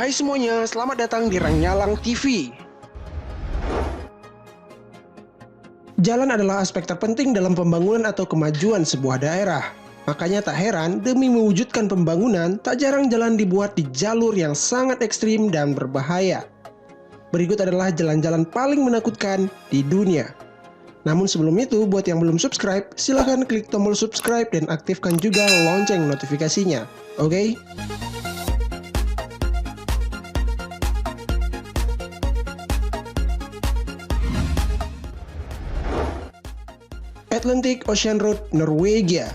Hai semuanya, selamat datang di Rangyalang TV. Jalan adalah aspek terpenting dalam pembangunan atau kemajuan sebuah daerah. Makanya tak heran, demi mewujudkan pembangunan, tak jarang jalan dibuat di jalur yang sangat ekstrim dan berbahaya. Berikut adalah jalan-jalan paling menakutkan di dunia. Namun sebelum itu, buat yang belum subscribe, silahkan klik tombol subscribe dan aktifkan juga lonceng notifikasinya. Oke? Atlantic Ocean Road, Norwegia.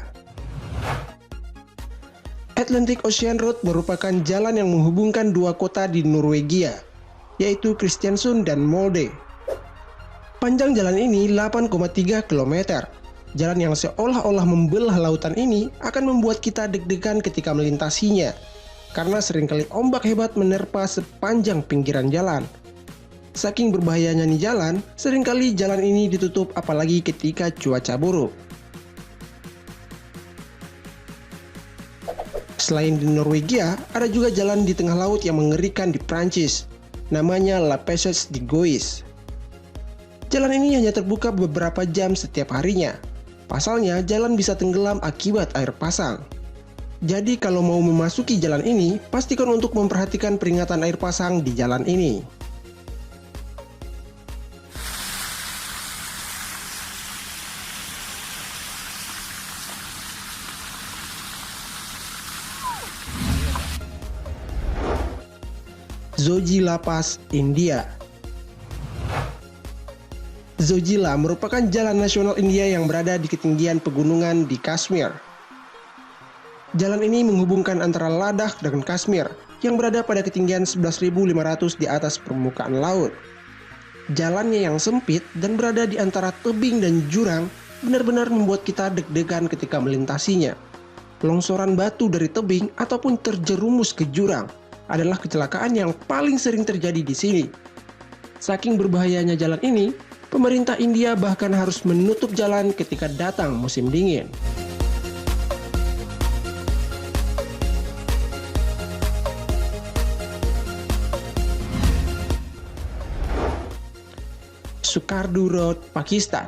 Atlantic Ocean Road merupakan jalan yang menghubungkan dua kota di Norwegia, yaitu Kristiansund dan Molde. Panjang jalan ini 8,3 km. Jalan yang seolah-olah membelah lautan ini akan membuat kita deg-degan ketika melintasinya, karena seringkali ombak hebat menerpa sepanjang pinggiran jalan. Saking berbahayanya nih jalan, seringkali jalan ini ditutup apalagi ketika cuaca buruk. Selain di Norwegia, ada juga jalan di tengah laut yang mengerikan di Prancis. Namanya La Passage de Gois. Jalan ini hanya terbuka beberapa jam setiap harinya. Pasalnya, jalan bisa tenggelam akibat air pasang. Jadi kalau mau memasuki jalan ini, pastikan untuk memperhatikan peringatan air pasang di jalan ini. Zojila Pass, India. Zojila merupakan jalan nasional India yang berada di ketinggian pegunungan di Kashmir. Jalan ini menghubungkan antara Ladakh dengan Kashmir yang berada pada ketinggian 11.500 di atas permukaan laut. Jalannya yang sempit dan berada di antara tebing dan jurang benar-benar membuat kita deg-degan ketika melintasinya. Longsoran batu dari tebing ataupun terjerumus ke jurang adalah kecelakaan yang paling sering terjadi di sini. Saking berbahayanya jalan ini, pemerintah India bahkan harus menutup jalan ketika datang musim dingin. Sukardu Road, Pakistan.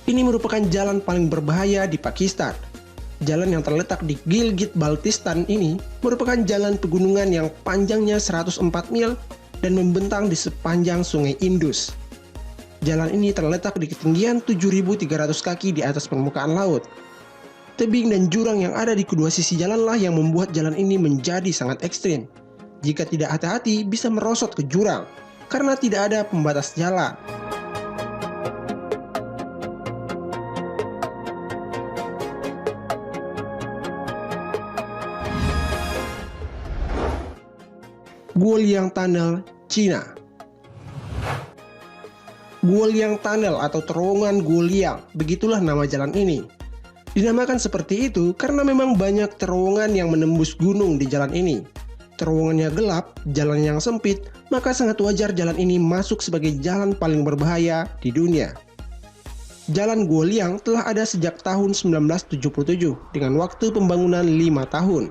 Ini merupakan jalan paling berbahaya di Pakistan. Jalan yang terletak di Gilgit-Baltistan ini merupakan jalan pegunungan yang panjangnya 104 mil dan membentang di sepanjang sungai Indus. Jalan ini terletak di ketinggian 7.300 kaki di atas permukaan laut. Tebing dan jurang yang ada di kedua sisi jalanlah yang membuat jalan ini menjadi sangat ekstrim. Jika tidak hati-hati bisa merosot ke jurang, karena tidak ada pembatas jalan. Guoliang Tunnel, Cina. Guoliang Tunnel atau terowongan Guoliang, begitulah nama jalan ini. Dinamakan seperti itu karena memang banyak terowongan yang menembus gunung di jalan ini. Terowongannya gelap, jalan yang sempit, maka sangat wajar jalan ini masuk sebagai jalan paling berbahaya di dunia. Jalan Guoliang telah ada sejak tahun 1977 dengan waktu pembangunan 5 tahun.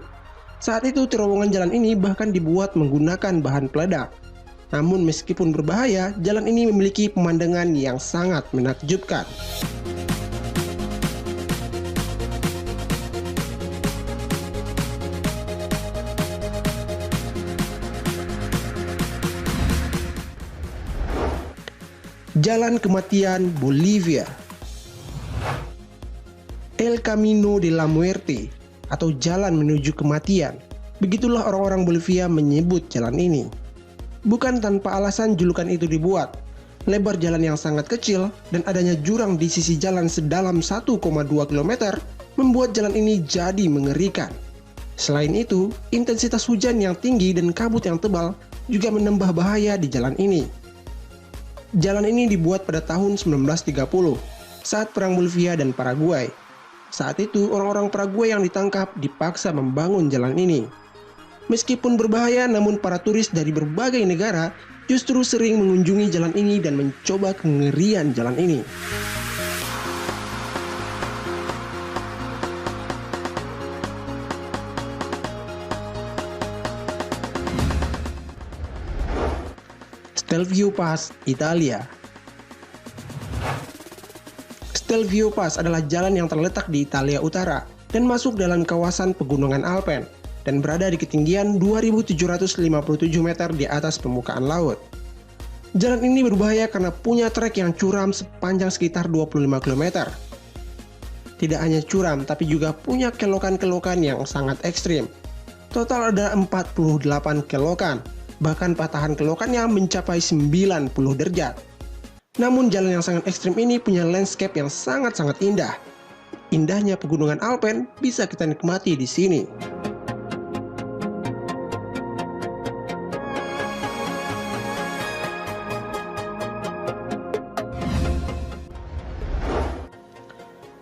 Saat itu terowongan jalan ini bahkan dibuat menggunakan bahan peledak. Namun meskipun berbahaya, jalan ini memiliki pemandangan yang sangat menakjubkan. Jalan Kematian, Bolivia. El Camino de la Muerte atau jalan menuju kematian. Begitulah orang-orang Bolivia menyebut jalan ini. Bukan tanpa alasan julukan itu dibuat. Lebar jalan yang sangat kecil dan adanya jurang di sisi jalan sedalam 1,2 km membuat jalan ini jadi mengerikan. Selain itu, intensitas hujan yang tinggi dan kabut yang tebal juga menambah bahaya di jalan ini. Jalan ini dibuat pada tahun 1930 saat Perang Bolivia dan Paraguay. Saat itu, orang-orang Paraguay yang ditangkap dipaksa membangun jalan ini. Meskipun berbahaya, namun para turis dari berbagai negara justru sering mengunjungi jalan ini dan mencoba kengerian jalan ini. Stelvio Pass, Italia. Stelvio Pass adalah jalan yang terletak di Italia Utara dan masuk dalam kawasan pegunungan Alpen dan berada di ketinggian 2.757 meter di atas permukaan laut. Jalan ini berbahaya karena punya trek yang curam sepanjang sekitar 25 km. Tidak hanya curam, tapi juga punya kelokan-kelokan yang sangat ekstrim. Total ada 48 kelokan, bahkan patahan kelokannya mencapai 90 derajat. Namun jalan yang sangat ekstrim ini punya landscape yang sangat-sangat indah. Indahnya pegunungan Alpen bisa kita nikmati di sini.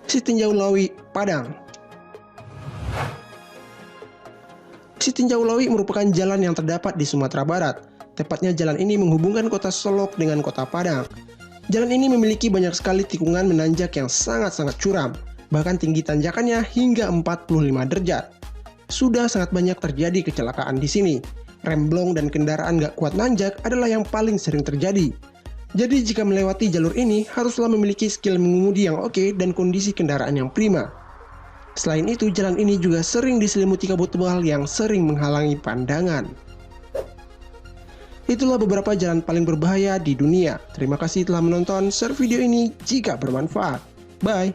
Sitinjau Lawi, Padang. Sitinjau Lawi merupakan jalan yang terdapat di Sumatera Barat. Tepatnya jalan ini menghubungkan kota Solok dengan kota Padang. Jalan ini memiliki banyak sekali tikungan menanjak yang sangat-sangat curam, bahkan tinggi tanjakannya hingga 45 derajat. Sudah sangat banyak terjadi kecelakaan di sini. Remblong dan kendaraan gak kuat nanjak adalah yang paling sering terjadi. Jadi jika melewati jalur ini, haruslah memiliki skill mengemudi yang oke dan kondisi kendaraan yang prima. Selain itu, jalan ini juga sering diselimuti kabut tebal yang sering menghalangi pandangan. Itulah beberapa jalan paling berbahaya di dunia. Terima kasih telah menonton. Share video ini jika bermanfaat. Bye!